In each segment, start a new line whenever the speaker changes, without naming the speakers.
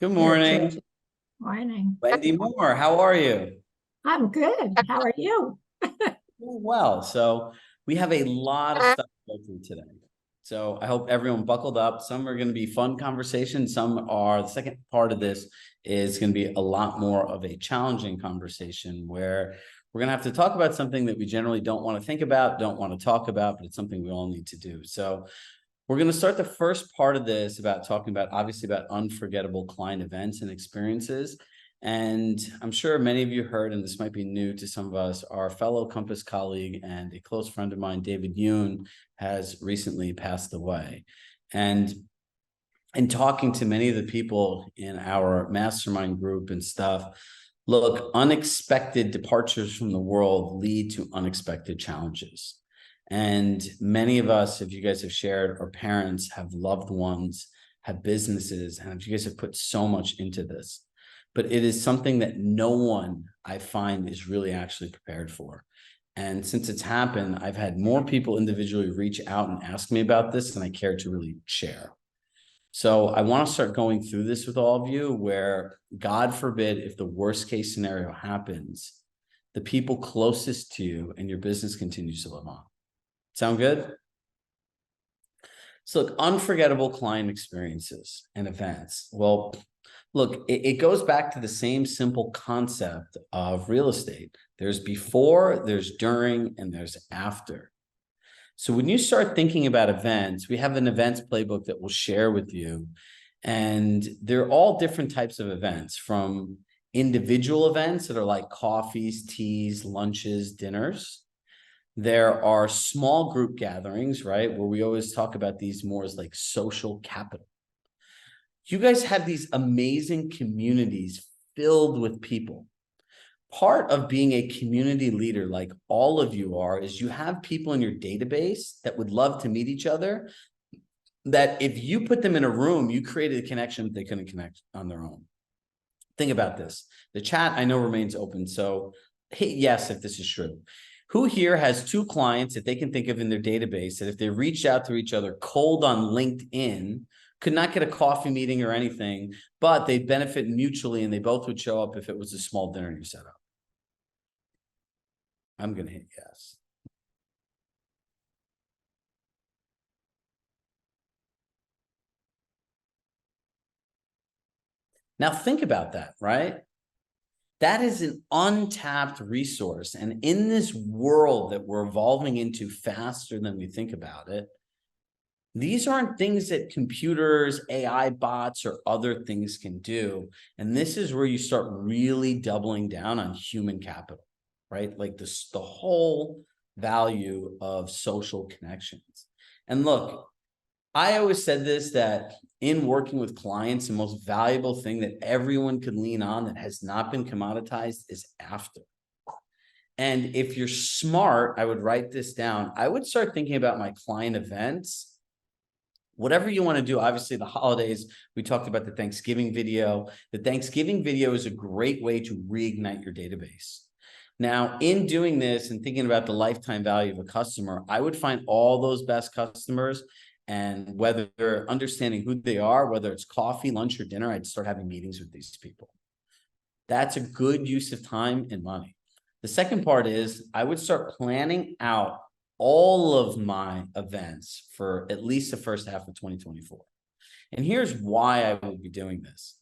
Good
Here,
morning,
Trish. Morning.
Wendy Moore. How are you?
I'm good. How are you?
Doing well. So we have a lot of stuff to go through today. So I hope everyone buckled up. Some are going to be fun conversations. Some are, the second part of this is going to be a lot more of a challenging conversation where we're going to have to talk about something that we generally don't want to think about, don't want to talk about, but it's something we all need to do. So we're going to start the first part of this about talking about, obviously, about unforgettable client events and experiences. And I'm sure many of you heard, and this might be new to some of us, our fellow Compass colleague and a close friend of mine, David Yoon, has recently passed away. And in talking to many of the people in our mastermind group and stuff, look, unexpected departures from the world lead to unexpected challenges. And many of us, if you guys have shared, our parents have loved ones, have businesses, and you guys have put so much into this. But it is something that no one, I find, is really actually prepared for. And since it's happened, I've had more people individually reach out and ask me about this than I care to really share. So I want to start going through this with all of you where, God forbid, if the worst case scenario happens, the people closest to you and your business continues to live on. Sound good? So look, unforgettable client experiences and events. Well, look, it goes back to the same simple concept of real estate. There's before, there's during, and there's after. So when you start thinking about events, we have an events playbook that we'll share with you. And they're all different types of events, from individual events that are like coffees, teas, lunches, dinners. There are small group gatherings, right? Where we always talk about these more as like social capital. You guys have these amazing communities filled with people. Part of being a community leader, like all of you are, is you have people in your database that would love to meet each other, that if you put them in a room, you created a connection that they couldn't connect on their own. Think about this. The chat, I know, remains open. So hit yes if this is true. Who here has two clients that they can think of in their database that if they reached out to each other cold on LinkedIn, could not get a coffee meeting or anything, but they'd benefit mutually and they both would show up if it was a small dinner you set up? I'm going to hit yes. Now think about that, right? That is an untapped resource. And in this world that we're evolving into faster than we think about it, these aren't things that computers, AI bots, or other things can do. And this is where you start really doubling down on human capital, right? Like this, the whole value of social connections. And look, I always said this, that in working with clients, the most valuable thing that everyone could lean on that has not been commoditized is after. And if you're smart, I would write this down. I would start thinking about my client events. Whatever you want to do, obviously the holidays, we talked about the Thanksgiving video. The Thanksgiving video is a great way to reignite your database. Now, in doing this and thinking about the lifetime value of a customer, I would find all those best customers, and whether they're understanding who they are, whether it's coffee, lunch, or dinner, I'd start having meetings with these people. That's a good use of time and money. The second part is I would start planning out all of my events for at least the first half of 2024. And here's why I would be doing this.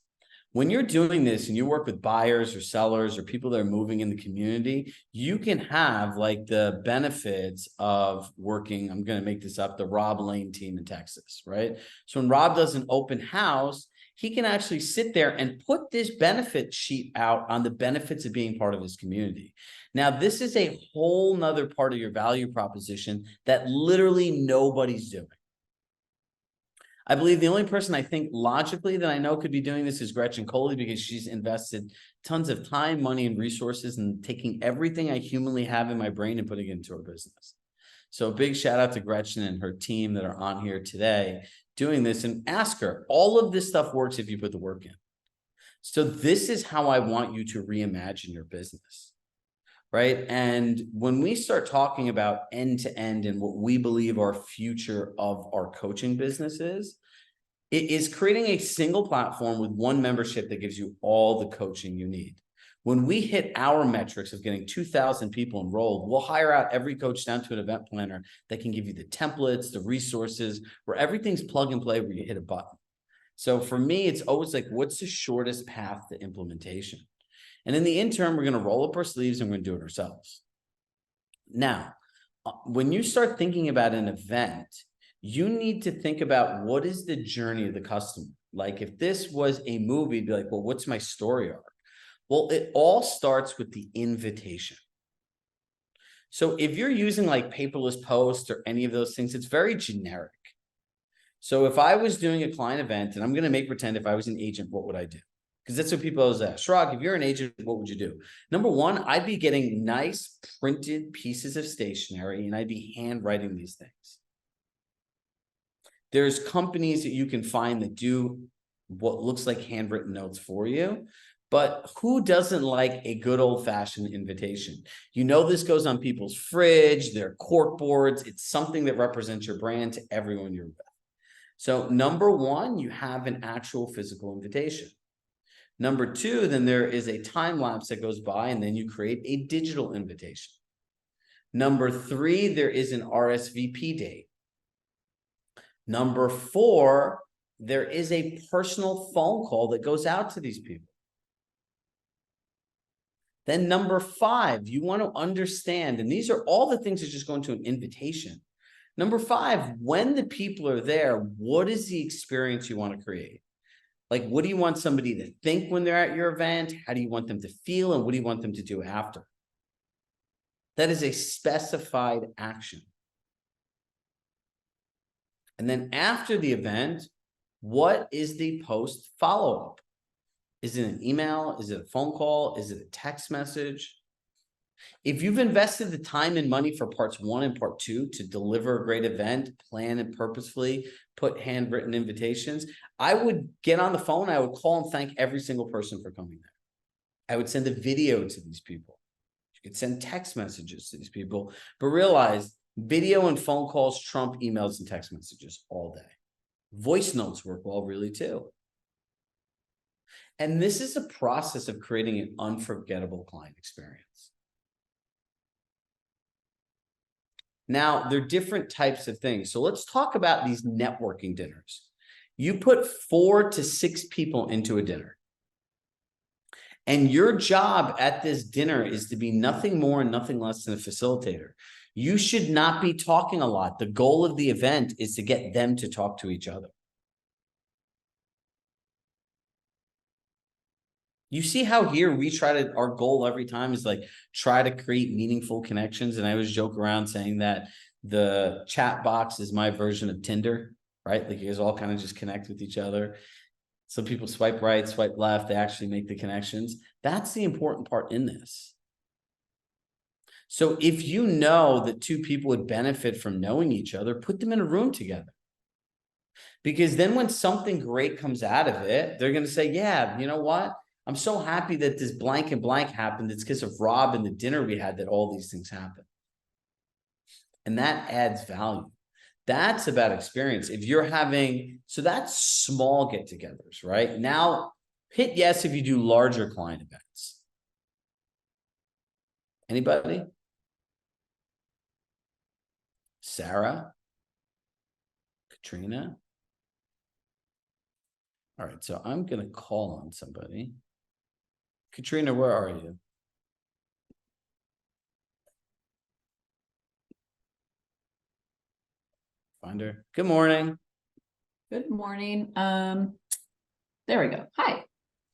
When you're doing this and you work with buyers or sellers or people that are moving in the community, you can have like the benefits of working, I'm going to make this up, the Rob Lane team in Texas, right? So when Rob does an open house, he can actually sit there and put this benefit sheet out on the benefits of being part of his community. Now, this is a whole nother part of your value proposition that literally nobody's doing. I believe the only person I think logically that I know could be doing this is Gretchen Coley, because she's invested tons of time, money, and resources in taking everything I humanly have in my brain and putting it into her business. So a big shout out to Gretchen and her team that are on here today doing this, and ask her. All of this stuff works if you put the work in. So this is how I want you to reimagine your business, right? And when we start talking about end to end and what we believe our future of our coaching business is, It is creating a single platform with one membership that gives you all the coaching you need. When we hit our metrics of getting 2,000 people enrolled, we'll hire out every coach down to an event planner that can give you the templates, the resources, where everything's plug and play where you hit a button. So for me, it's always like, what's the shortest path to implementation? And in the interim, we're going to roll up our sleeves and we're going to do it ourselves. Now, when you start thinking about an event, you need to think about what is the journey of the customer. Like if this was a movie, it'd be like, well, what's my story arc? Well, it all starts with the invitation. So if you're using like paperless post or any of those things, it's very generic. So if I was doing a client event, and I'm going to make pretend if I was an agent, what would I do? Because that's what people always ask. Chirag, if you're an agent, what would you do? Number one, I'd be getting nice printed pieces of stationery and I'd be handwriting these things. There's companies that you can find that do what looks like handwritten notes for you, but who doesn't like a good old-fashioned invitation? You know, this goes on people's fridge, their cork boards. It's something that represents your brand to everyone you're with. So number one, you have an actual physical invitation. Number two, then there is a time lapse that goes by and then you create a digital invitation. Number three, there is an RSVP date. Number four, there is a personal phone call that goes out to these people. Then number five, you want to understand, and these are all the things that just go into an invitation. Number five, when the people are there, what is the experience you want to create? Like, what do you want somebody to think when they're at your event? How do you want them to feel? And what do you want them to do after? That is a specified action. And then after the event, what is the post follow-up? Is it an email? Is it a phone call? Is it a text message? If you've invested the time and money for parts 1 and part 2 to deliver a great event, plan it purposefully, put handwritten invitations, I would get on the phone. I would call and thank every single person for coming there. I would send a video to these people. You could send text messages to these people, but realize video and phone calls trump emails and text messages all day. Voice notes work well really too. And this is a process of creating an unforgettable client experience. Now, there are different types of things. So let's talk about these networking dinners. You put 4 to 6 people into a dinner. And your job at this dinner is to be nothing more and nothing less than a facilitator. You should not be talking a lot. The goal of the event is to get them to talk to each other. You see how here we our goal every time is like try to create meaningful connections. And I always joke around saying that the chat box is my version of Tinder, right? Like you guys all kind of just connect with each other. Some people swipe right, swipe left. They actually make the connections. That's the important part in this. So if you know that 2 people would benefit from knowing each other, put them in a room together. Because then when something great comes out of it, they're going to say, yeah, you know what? I'm so happy that this blank and blank happened. It's because of Rob and the dinner we had that all these things happen. And that adds value. That's about experience. If you're having, so that's small get-togethers, right? Now, hit yes if you do larger client events. Anybody? Sarah? Katrina? All right, so I'm going to call on somebody. Katrina, where are you? Find her. Good morning.
Good morning. There we go. Hi.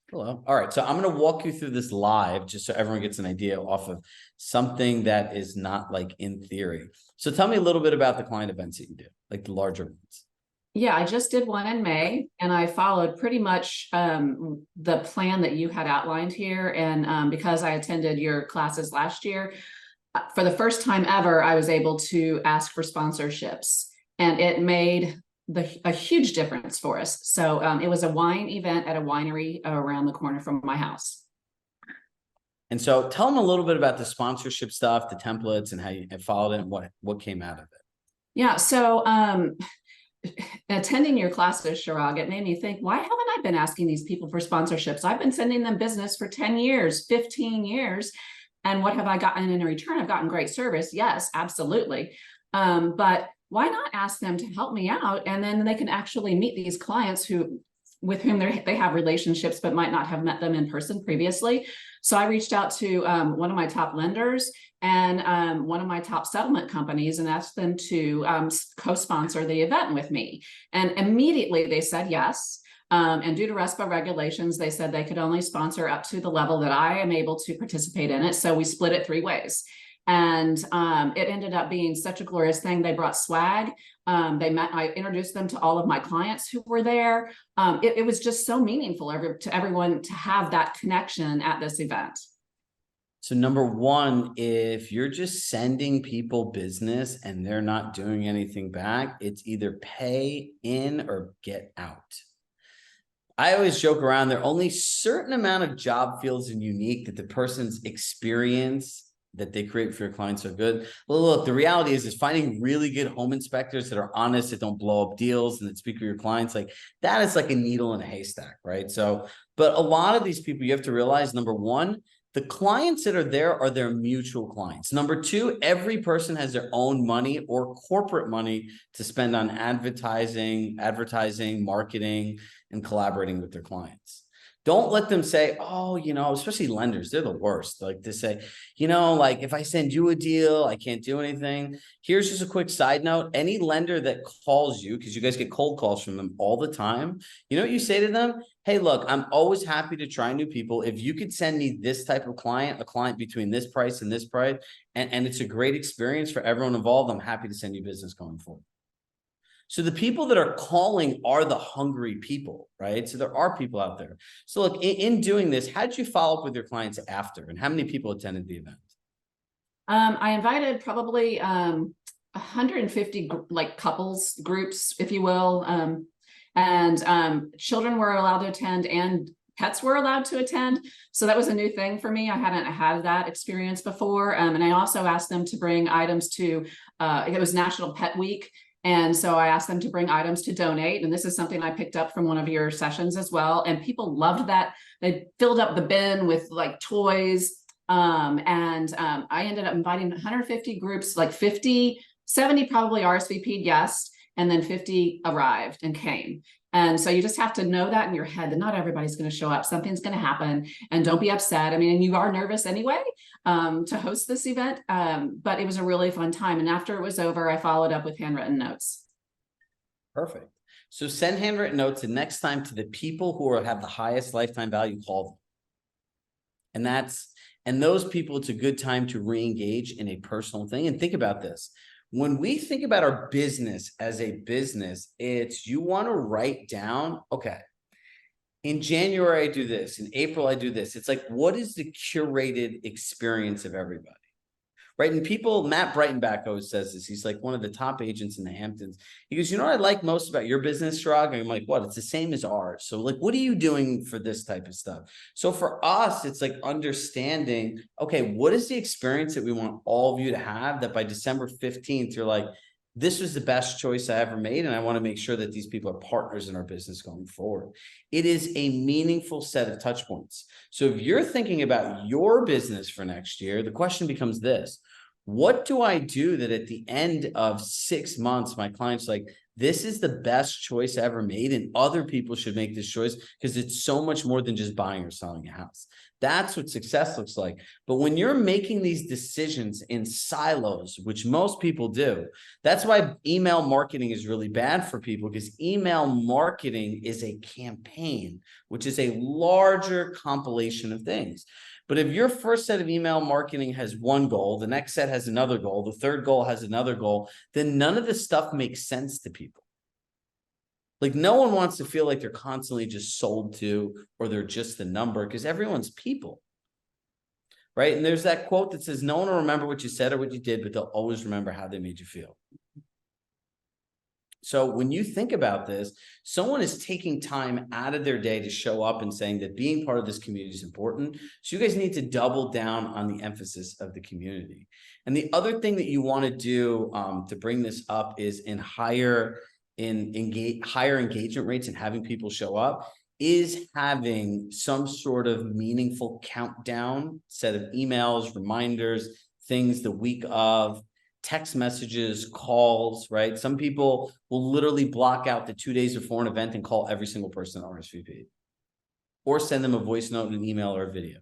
Hello. All right. So I'm going to walk you through this live just so everyone gets an idea off of something that is not like in theory. So tell me a little bit about the client events that you do, like the larger ones.
Yeah, I just did one in May and I followed pretty much the plan that you had outlined here. And because I attended your classes last year, for the first time ever, I was able to ask for sponsorships and it made a huge difference for us. So it was a wine event at a winery around the corner from my house.
And so tell them a little bit about the sponsorship stuff, the templates and how you followed it and what came out of it.
Yeah. So attending your classes, Chirag, it made me think, why haven't I been asking these people for sponsorships? I've been sending them business for 10 years, 15 years. And what have I gotten in return? I've gotten great service. Yes, absolutely. But why not ask them to help me out? And then they can actually meet these clients with whom they have relationships, but might not have met them in person previously. So I reached out to one of my top lenders and one of my top settlement companies and asked them to co-sponsor the event with me. And immediately they said yes. And due to RESPA regulations, they said they could only sponsor up to the level that I am able to participate in it. So we split it 3 ways. And it ended up being such a glorious thing. They brought swag. I introduced them to all of my clients who were there. It was just so meaningful to everyone to have that connection at this event.
So number one, if you're just sending people business and they're not doing anything back, it's either pay in or get out. I always joke around, there are only certain amount of job fields and unique that the person's experience that they create for your clients are good. Well, look, the reality is finding really good home inspectors that are honest, that don't blow up deals and that speak for your clients, like that is like a needle in a haystack, right? So, but a lot of these people, you have to realize, number one, the clients that are there are their mutual clients. Number two, every person has their own money or corporate money to spend on advertising, marketing, and collaborating with their clients. Don't let them say, oh, you know, especially lenders, they're the worst. Like to say, you know, like if I send you a deal, I can't do anything. Here's just a quick side note. Any lender that calls you, because you guys get cold calls from them all the time, you know what you say to them? Hey, look, I'm always happy to try new people. If you could send me this type of client, a client between this price and this price, and it's a great experience for everyone involved, I'm happy to send you business going forward. So the people that are calling are the hungry people, right? So there are people out there. So look, in doing this, how did you follow up with your clients after, and how many people attended the event?
I invited probably 150 like couples groups, if you will. And children were allowed to attend and pets were allowed to attend. So that was a new thing for me. I hadn't had that experience before. And I also asked them to bring items to, it was National Pet Week. And so I asked them to bring items to donate. And this is something I picked up from one of your sessions as well. And people loved that. They filled up the bin with like toys. I ended up inviting 150 groups, like 70 probably RSVP'd guests, and then 50 arrived and came. And so you just have to know that in your head that not everybody's going to show up. Something's going to happen, and don't be upset. I mean, and you are nervous anyway to host this event, but it was a really fun time. And after it was over, I followed up with handwritten notes.
Perfect. So send handwritten notes, and next time to the people who have the highest lifetime value, call them. And those people, it's a good time to re-engage in a personal thing. And think about this. When we think about our business as a business, it's you want to write down, okay, in January, I do this. In April, I do this. It's like, what is the curated experience of everybody? Right. And Matt Breitenbach always says this. He's like one of the top agents in the Hamptons. He goes, you know what I like most about your business, Chirag? And I'm like, what? It's the same as ours. So like, what are you doing for this type of stuff? So for us, it's like understanding, okay, what is the experience that we want all of you to have, that by December 15th, you're like, this was the best choice I ever made, and I want to make sure that these people are partners in our business going forward. It is a meaningful set of touch points. So if you're thinking about your business for next year, the question becomes this: what do I do that at the end of 6 months, my client's like, this is the best choice I ever made, and other people should make this choice because it's so much more than just buying or selling a house. That's what success looks like. But when you're making these decisions in silos, which most people do, that's why email marketing is really bad for people, because email marketing is a campaign, which is a larger compilation of things. But if your first set of email marketing has one goal, the next set has another goal, the third goal has another goal, then none of this stuff makes sense to people. Like no one wants to feel like they're constantly just sold to, or they're just a number, because everyone's people, right? And there's that quote that says, no one will remember what you said or what you did, but they'll always remember how they made you feel. So when you think about this, someone is taking time out of their day to show up and saying that being part of this community is important. So you guys need to double down on the emphasis of the community. And the other thing that you want to do to bring this up is in higher in higher engagement rates and having people show up is having some sort of meaningful countdown set of emails, reminders, things the week of, text messages, calls, right? Some people will literally block out the 2 days before an event and call every single person that RSVP, or send them a voice note, an email, or a video.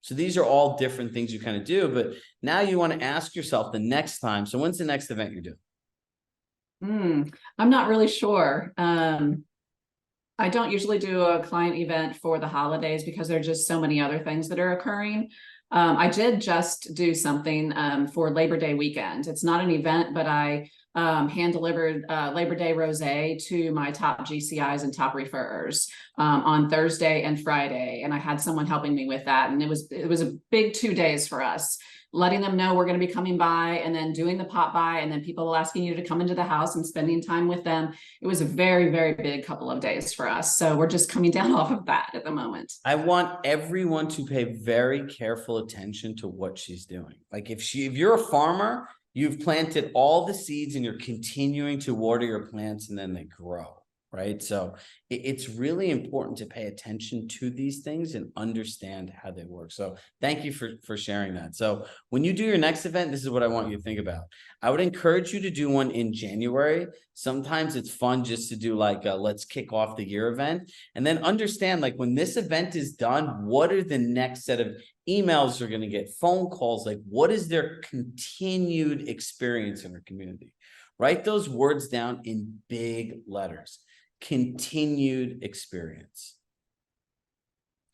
So these are all different things you kind of do, but now you want to ask yourself the next time. So when's the next event you're doing?
I'm not really sure. I don't usually do a client event for the holidays because there are just so many other things that are occurring. I did just do something for Labor Day weekend. It's not an event, but I hand delivered Labor Day rosé to my top GCIs and top referrers on Thursday and Friday. And I had someone helping me with that. And it was a big 2 days for us, letting them know we're going to be coming by, and then doing the pop by, and then people asking you to come into the house and spending time with them. It was a very, very big couple of days for us. So we're just coming down off of that at the moment.
I want everyone to pay very careful attention to what she's doing. Like if you're a farmer, you've planted all the seeds and you're continuing to water your plants and then they grow. Right. So it's really important to pay attention to these things and understand how they work. So thank you for sharing that. So when you do your next event, this is what I want you to think about. I would encourage you to do one in January. Sometimes it's fun just to do like a let's kick off the year event, and then understand like when this event is done, what are the next set of emails they're going to get, phone calls, like what is their continued experience in our community? Write those words down in big letters. Continued experience.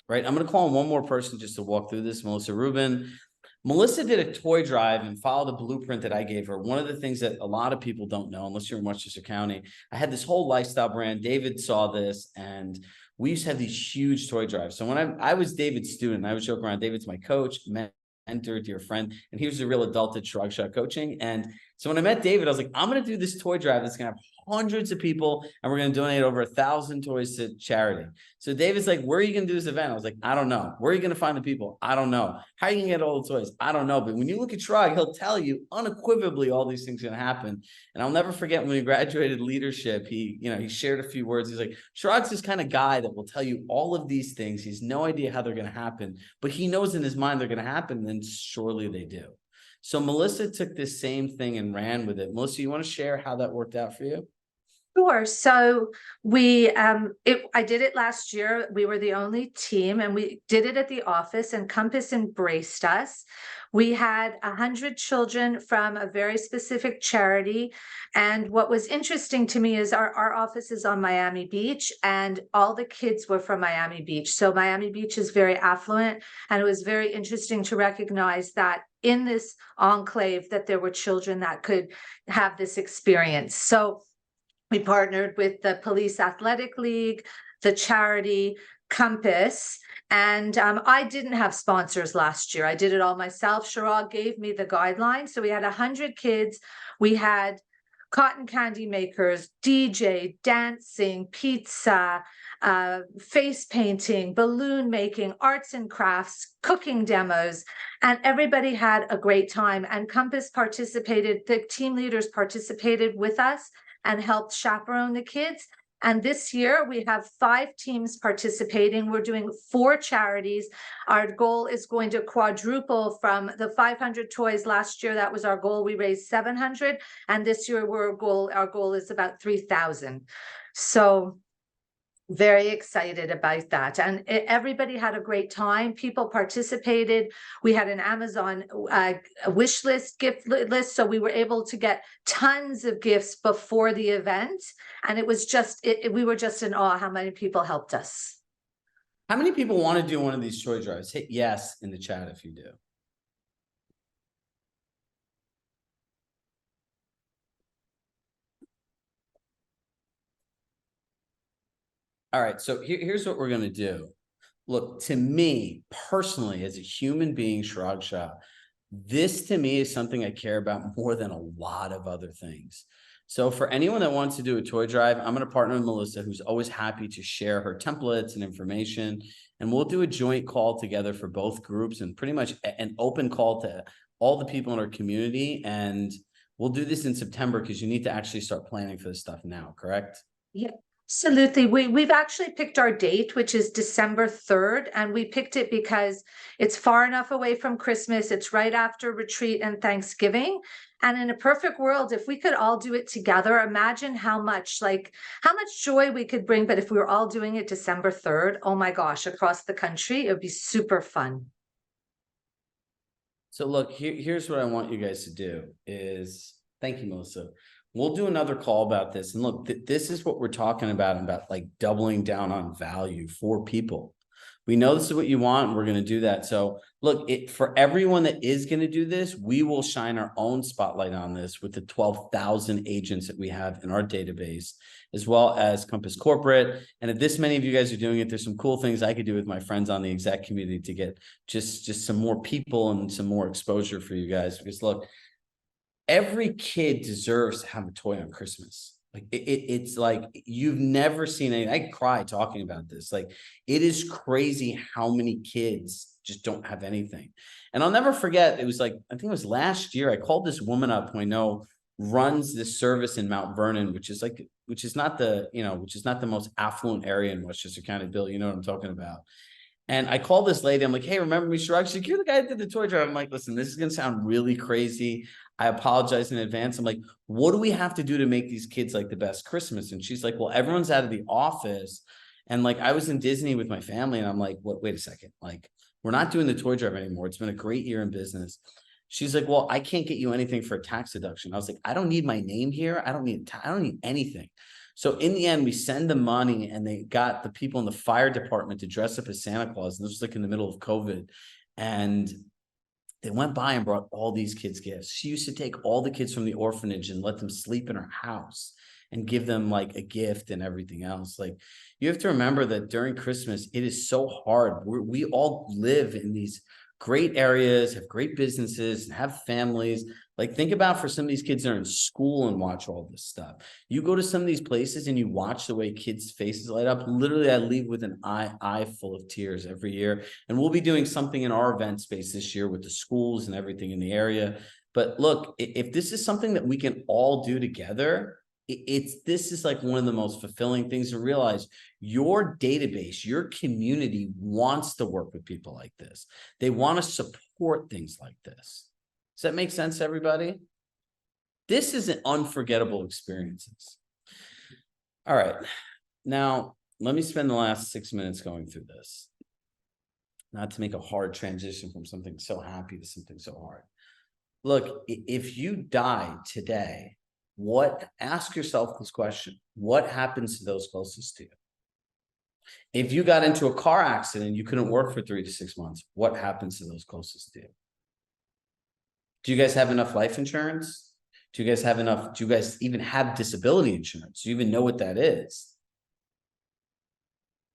Right. I'm going to call on one more person just to walk through this. Melissa Rubin. Melissa did a toy drive and followed the blueprint that I gave her. One of the things that a lot of people don't know, unless you're in Westchester County, I had this whole lifestyle brand. David saw this, and we used to have these huge toy drives. So when I was David's student, I would joke around. David's my coach, mentor, dear friend, and he was a real adult at Chirag Shah Coaching. And so when I met David, I was like, I'm going to do this toy drive that's going to have hundreds of people, and we're going to donate over 1,000 toys to charity. So David's like, where are you going to do this event? I was like, I don't know. Where are you going to find the people? I don't know. How are you going to get all the toys? I don't know. But when you look at Chirag, he'll tell you unequivocally all these things are going to happen. And I'll never forget when we graduated leadership, he shared a few words. He's like, Chirag's this kind of guy that will tell you all of these things. He's no idea how they're going to happen, but he knows in his mind they're going to happen. And then surely they do. So Melissa took this same thing and ran with it. Melissa, you want to share how that worked out for you?
Sure. So I did it last year. We were the only team, and we did it at the office, and Compass embraced us. We had 100 children from a very specific charity. And what was interesting to me is our office is on Miami Beach, and all the kids were from Miami Beach. So Miami Beach is very affluent, and it was very interesting to recognize that in this enclave that there were children that could have this experience. So we partnered with the Police Athletic League, the charity, Compass, and I didn't have sponsors last year. I did it all myself. Chirag gave me the guidelines. So we had 100 kids. We had cotton candy makers, DJ, dancing, pizza, face painting, balloon making, arts and crafts, cooking demos, and everybody had a great time. And Compass participated, the team leaders participated with us and helped chaperone the kids. And this year we have 5 teams participating. We're doing 4 charities. Our goal is going to quadruple from the 500 toys last year. That was our goal. We raised 700. And this year our goal is about 3,000. So very excited about that. And everybody had a great time. People participated. We had an Amazon wish list, gift list. So we were able to get tons of gifts before the event. And it was just, we were just in awe how many people helped us.
How many people want to do one of these toy drives? Hit yes in the chat if you do. All right, so here's what we're going to do. Look, to me personally, as a human being, Chirag Shah, this to me is something I care about more than a lot of other things. So for anyone that wants to do a toy drive, I'm going to partner with Melissa, who's always happy to share her templates and information. And we'll do a joint call together for both groups, and pretty much an open call to all the people in our community. And we'll do this in September because you need to actually start planning for this stuff now, correct?
Yeah, absolutely. We've actually picked our date, which is December 3rd, and we picked it because it's far enough away from Christmas. It's right after retreat and Thanksgiving. And in a perfect world, if we could all do it together, imagine how much joy we could bring. But if we were all doing it December 3rd, oh my gosh, across the country, it would be super fun.
So look, here's what I want you guys to do is, thank you, Melissa. We'll do another call about this. And look, this is what we're talking about like doubling down on value for people. We know this is what you want, and we're going to do that. So look, for everyone that is going to do this, we will shine our own spotlight on this with the 12,000 agents that we have in our database, as well as Compass Corporate. And if this many of you guys are doing it, there's some cool things I could do with my friends on the exec community to get just some more people and some more exposure for you guys. Because look, every kid deserves to have a toy on Christmas. Like it's like you've never seen any. I cry talking about this. Like, it is crazy how many kids just don't have anything. And I'll never forget, it was like, I think it was last year, I called this woman up who I know runs this service in Mount Vernon, which is not the most affluent area in Westchester County. Bill, you know what I'm talking about. And I called this lady. I'm like, hey, remember me, Chirag? She's like, you're the guy that did the toy drive. I'm like, listen, this is going to sound really crazy. I apologize in advance. I'm like, what do we have to do to make these kids like the best Christmas? And she's like, well, everyone's out of the office. And like, I was in Disney with my family, and I'm like, wait a second. Like, we're not doing the toy drive anymore. It's been a great year in business. She's like, well, I can't get you anything for a tax deduction. I was like, I don't need my name here. I don't need anything. So in the end, we send the money, and they got the people in the fire department to dress up as Santa Claus. And this was like in the middle of COVID. And they went by and brought all these kids gifts. She used to take all the kids from the orphanage and let them sleep in her house and give them like a gift and everything else. Like, you have to remember that during Christmas, it is so hard. We all live in these great areas, have great businesses, and have families. Like, think about for some of these kids that are in school and watch all this stuff. You go to some of these places and you watch the way kids' faces light up. Literally, I leave with an eye full of tears every year. And we'll be doing something in our event space this year with the schools and everything in the area. But look, if this is something that we can all do together, this is like one of the most fulfilling things to realize. Your database, your community wants to work with people like this. They want to support things like this. Does that make sense, everybody? This is an unforgettable experiences. All right. Now, let me spend the last 6 minutes going through this. Not to make a hard transition from something so happy to something so hard. Look, if you die today, ask yourself this question: what happens to those closest to you? If you got into a car accident, you couldn't work for 3 to 6 months, what happens to those closest to you? Do you guys have enough life insurance? Do you guys even have disability insurance? Do you even know what that is?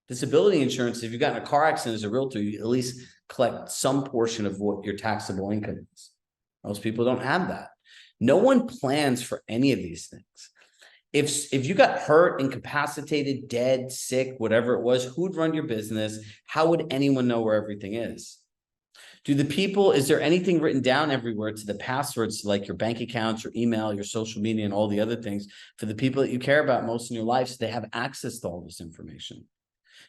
Disability insurance, if you got in a car accident as a realtor, you at least collect some portion of what your taxable income is. Most people don't have that. No one plans for any of these things. If you got hurt, incapacitated, dead, sick, whatever it was, who'd run your business? How would anyone know where everything is? Is there anything written down everywhere to the passwords to like your bank accounts, your email, your social media, and all the other things for the people that you care about most in your life, so they have access to all this information?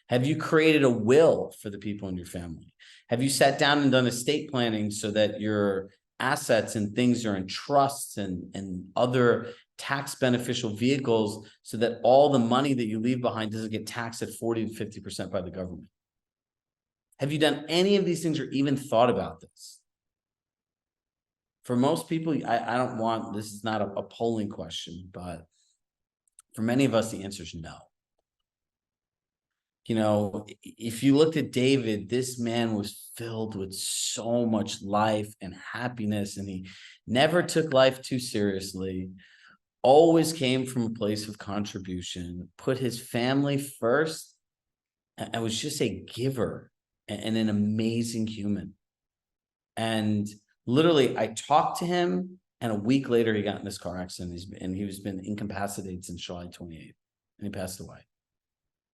Have you created a will for the people in your family? Have you sat down and done estate planning so that your assets and things are in trusts and other tax beneficial vehicles, so that all the money that you leave behind doesn't get taxed at 40 to 50% by the government? Have you done any of these things or even thought about this? For most people, this is not a polling question, but for many of us, the answer is no. You know, if you looked at David, this man was filled with so much life and happiness, and he never took life too seriously, always came from a place of contribution, put his family first, and was just a giver and an amazing human. And literally, I talked to him, and a week later, he got in this car accident, and he was been incapacitated since July 28th, and he passed away.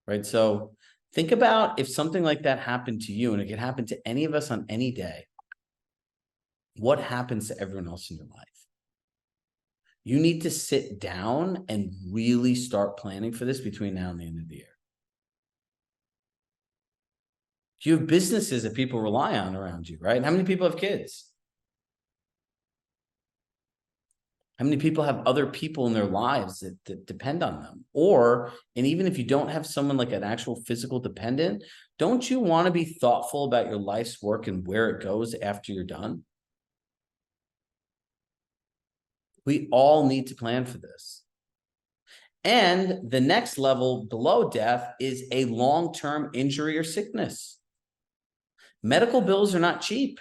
Right? So think about if something like that happened to you, and it could happen to any of us on any day, what happens to everyone else in your life? You need to sit down and really start planning for this between now and the end of the year. You have businesses that people rely on around you, right? How many people have kids? How many people have other people in their lives that depend on them? And even if you don't have someone like an actual physical dependent, don't you want to be thoughtful about your life's work and where it goes after you're done? We all need to plan for this. And the next level below death is a long-term injury or sickness. Medical bills are not cheap.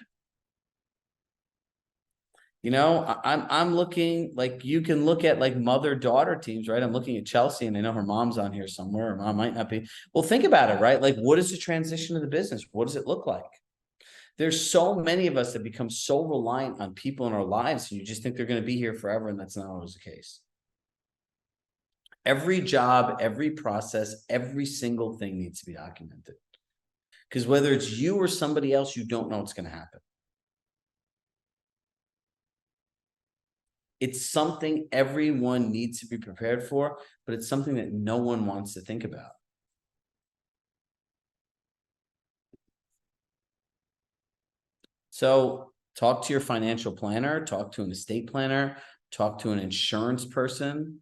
You know, I'm looking, like, you can look at like mother-daughter teams, right? I'm looking at Chelsea, and I know her mom's on here somewhere. Her mom might not be. Well, think about it, right? Like, what is the transition of the business? What does it look like? There's so many of us that become so reliant on people in our lives, and you just think they're going to be here forever, and that's not always the case. Every job, every process, every single thing needs to be documented. Because whether it's you or somebody else, you don't know what's going to happen. It's something everyone needs to be prepared for, but it's something that no one wants to think about. So talk to your financial planner, talk to an estate planner, talk to an insurance person.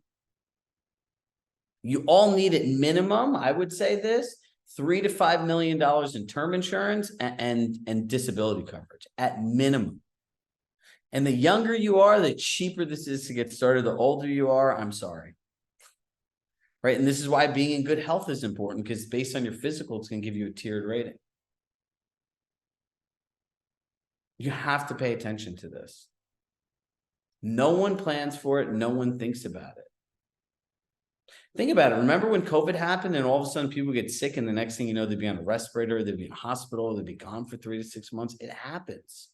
You all need at minimum, I would say this, $3 to $5 million in term insurance and disability coverage at minimum. And the younger you are, the cheaper this is to get started. The older you are, I'm sorry. Right? And this is why being in good health is important, because based on your physical, it's going to give you a tiered rating. You have to pay attention to this. No one plans for it. No one thinks about it. Think about it. Remember when COVID happened and all of a sudden people get sick, and the next thing you know, they'd be on a respirator, they'd be in a hospital, they'd be gone for 3 to 6 months. It happens.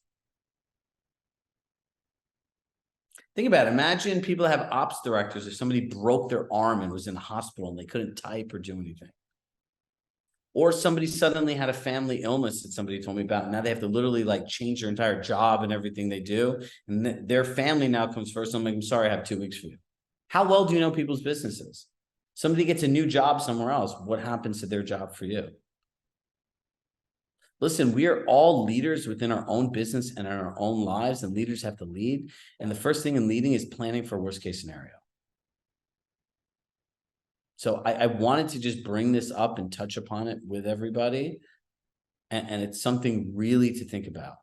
Think about it. Imagine people have ops directors, if somebody broke their arm and was in the hospital and they couldn't type or do anything. Or somebody suddenly had a family illness that somebody told me about. Now they have to literally like change their entire job and everything they do. And their family now comes first. I'm like, I'm sorry, I have 2 weeks for you. How well do you know people's businesses? Somebody gets a new job somewhere else. What happens to their job for you? Listen, we are all leaders within our own business and in our own lives, and leaders have to lead. And the first thing in leading is planning for a worst case scenario. So I wanted to just bring this up and touch upon it with everybody. And it's something really to think about.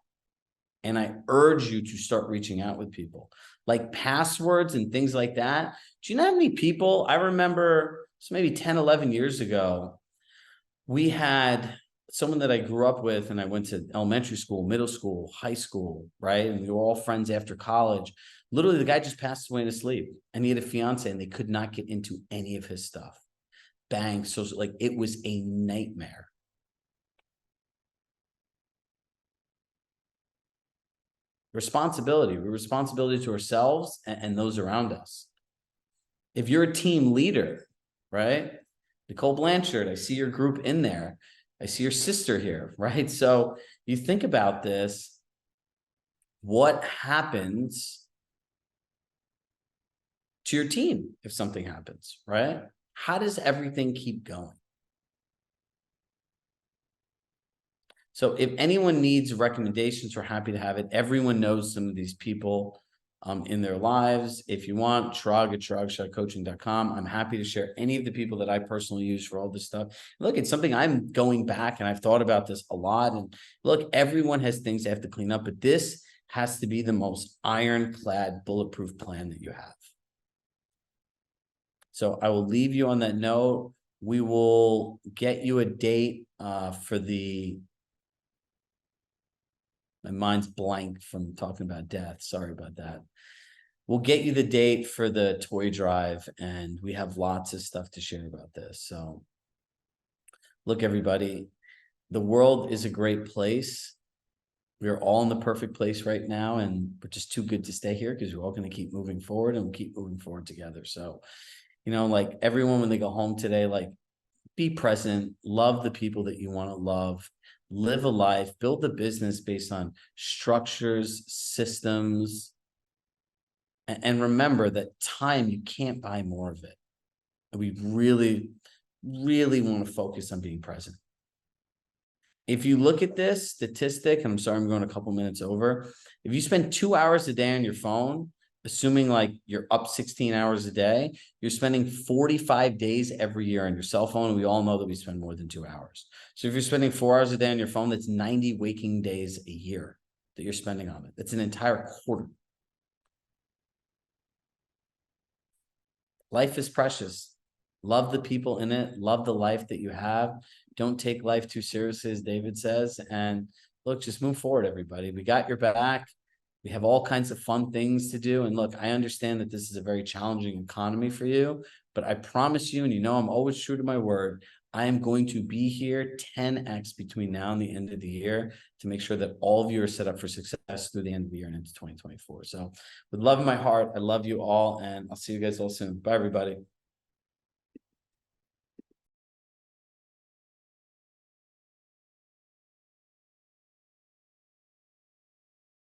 And I urge you to start reaching out with people. Like passwords and things like that. Do you know how many people? I remember, so maybe 10, 11 years ago, we had someone that I grew up with, and I went to elementary school, middle school, high school, right? And we were all friends after college. Literally, the guy just passed away in his sleep, and he had a fiance, and they could not get into any of his stuff. Banks, so like it was a nightmare. Responsibility. We're responsibility to ourselves and those around us. If you're a team leader, right? Nicole Blanchard, I see your group in there. I see your sister here, right? So you think about this, what happens to your team if something happens, right? How does everything keep going? So if anyone needs recommendations, we're happy to have it. Everyone knows some of these people in their lives. If you want, Chirag at ChiragShahCoaching.com. I'm happy to share any of the people that I personally use for all this stuff. Look, it's something I'm going back, and I've thought about this a lot. And look, everyone has things they have to clean up, but this has to be the most ironclad, bulletproof plan that you have. So I will leave you on that note. We will get you a date for the... My mind's blank from talking about death. Sorry about that. We'll get you the date for the toy drive, and we have lots of stuff to share about this. So look, everybody, the world is a great place. We are all in the perfect place right now, and we're just too good to stay here, because we're all going to keep moving forward, and we'll keep moving forward together. So, you know, like everyone, when they go home today, like be present, love the people that you want to love, live a life, build a business based on structures, systems, And remember that time, you can't buy more of it. And we really, really want to focus on being present. If you look at this statistic, and I'm sorry, I'm going a couple minutes over. If you spend 2 hours a day on your phone, assuming like you're up 16 hours a day, you're spending 45 days every year on your cell phone. And we all know that we spend more than 2 hours. So if you're spending 4 hours a day on your phone, that's 90 waking days a year that you're spending on it. That's an entire quarter. Life is precious. Love the people in it. Love the life that you have. Don't take life too seriously, as David says. And look, just move forward, everybody. We got your back. We have all kinds of fun things to do. And look, I understand that this is a very challenging economy for you, but I promise you, and you know I'm always true to my word, I am going to be here 10x between now and the end of the year to make sure that all of you are set up for success through the end of the year and into 2024. So with love in my heart, I love you all, and I'll see you guys all soon. Bye, everybody.